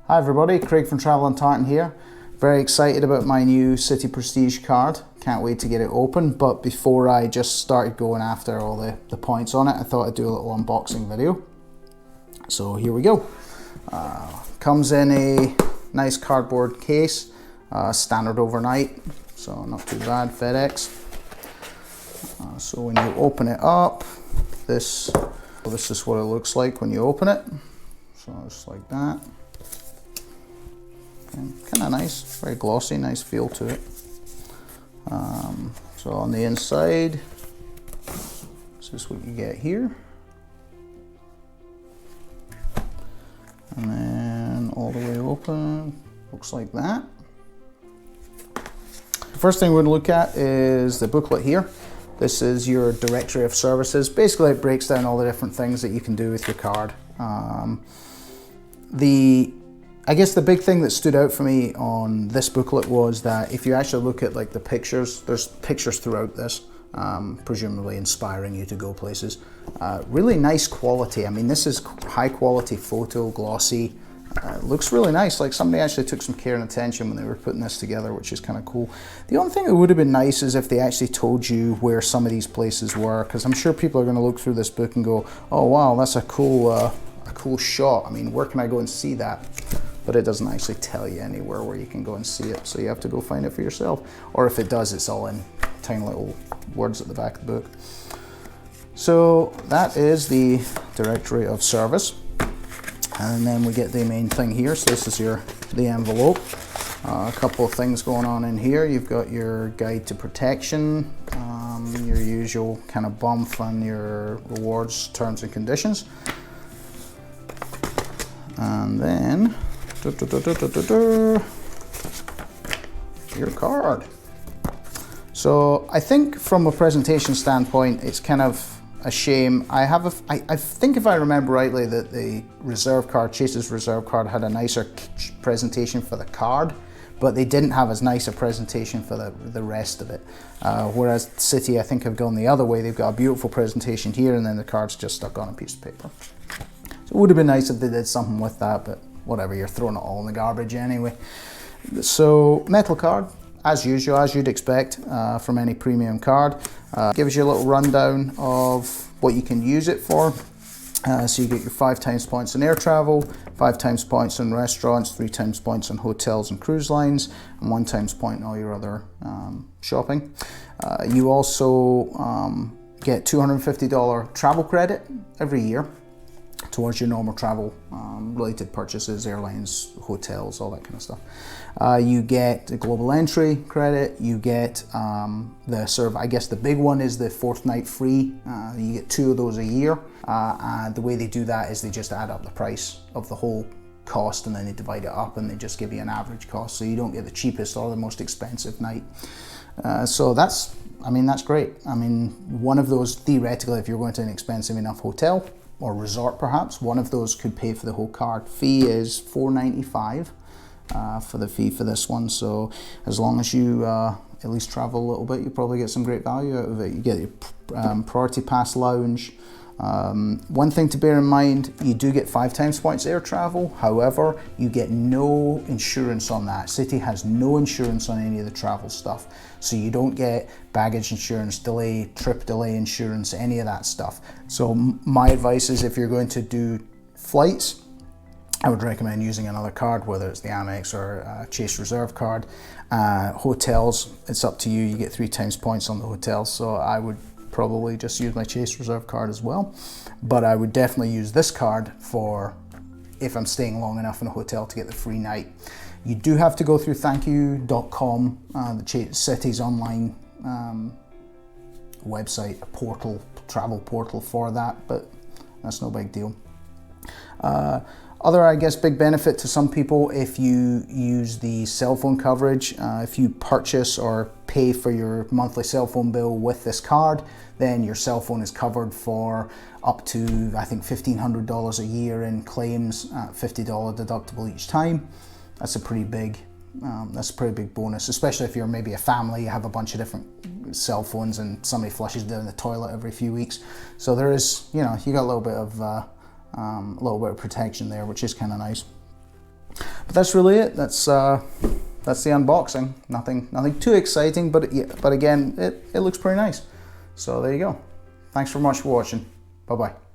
Hi everybody, Craig from Travel and Tartan here. Very excited about my new Citi Prestige card. Can't wait to get it open, but before I just started going after all the points on it, I thought I'd do a little unboxing video. So here we go. Comes in a nice cardboard case, standard overnight, so not too bad, FedEx. So when you open it up, this is what it looks like when you open it. So just like that. Kind of nice, very glossy, nice feel to it. So on the inside, this is what you get here. And then all the way open, looks like that. The first thing we're going to look at is the booklet here. This is your directory of services. Basically, it breaks down all the different things that you can do with your card. I guess the big thing that stood out for me on this booklet was that if you actually look at like the pictures, there's pictures throughout this, presumably inspiring you to go places. Really nice quality. I mean, this is high quality photo, glossy. Looks really nice. Like somebody actually took some care and attention when they were putting this together, which is kind of cool. The only thing that would have been nice is if they actually told you where some of these places were, because I'm sure people are going to look through this book and go, oh wow, that's a cool shot. I mean, where can I go and see that? But it doesn't actually tell you anywhere where you can go and see it, so you have to go find it for yourself. Or if it does, it's all in tiny little words at the back of the book. So that is the directory of service. And then we get the main thing here. So this is the envelope. A couple of things going on in here. You've got your guide to protection, your usual kind of bump on your rewards, terms and conditions. And then your card. So I think from a presentation standpoint, it's kind of a shame. I think if I remember rightly that the reserve card, Chase's reserve card, had a nicer presentation for the card, but they didn't have as nice a presentation for the rest of it. Whereas Citi, I think, have gone the other way. They've got a beautiful presentation here, and then the card's just stuck on a piece of paper. So it would have been nice if they did something with that, but whatever, you're throwing it all in the garbage anyway. So metal card, as usual, as you'd expect from any premium card. Gives you a little rundown of what you can use it for. So you get your 5 times points in air travel, 5 times points in restaurants, 3 times points in hotels and cruise lines, and 1 times point in all your other shopping. You also get $250 travel credit every year towards your normal travel related purchases, airlines, hotels, all that kind of stuff. You get the global entry credit. You get the sort of, I guess the big one is the 4th night free. You get 2 of those a year. And the way they do that is they just add up the price of the whole cost and then they divide it up and they just give you an average cost. So you don't get the cheapest or the most expensive night. So that's great. I mean, one of those, theoretically, if you're going to an expensive enough hotel or resort perhaps, one of those could pay for the whole card. Fee is $4.95 for the fee for this one. So as long as you at least travel a little bit, you probably get some great value out of it. You get your priority pass lounge. One thing to bear in mind, you do get 5 times points air travel. However, you get no insurance on that. Citi has no insurance on any of the travel stuff. So you don't get baggage insurance, trip delay insurance, any of that stuff. So my advice is if you're going to do flights, I would recommend using another card, whether it's the Amex or Chase Reserve card. Hotels, it's up to you. You get 3 times points on the hotels. So I would probably just use my Chase Reserve card as well. But I would definitely use this card for if I'm staying long enough in a hotel to get the free night. You do have to go through thankyou.com, the Citi's online website, a portal, travel portal for that, but that's no big deal. Other, I guess, big benefit to some people, if you use the cell phone coverage, if you purchase or pay for your monthly cell phone bill with this card, then your cell phone is covered for up to, I think, $1,500 a year in claims, $50 deductible each time. That's a pretty big bonus, especially if you're maybe a family, you have a bunch of different cell phones and somebody flushes down the toilet every few weeks. So there is, you got a little bit of protection there, which is kind of nice. that's really it. That's the unboxing. Nothing too exciting, but again, it looks pretty nice. So there you go. Thanks very much for watching. Bye bye.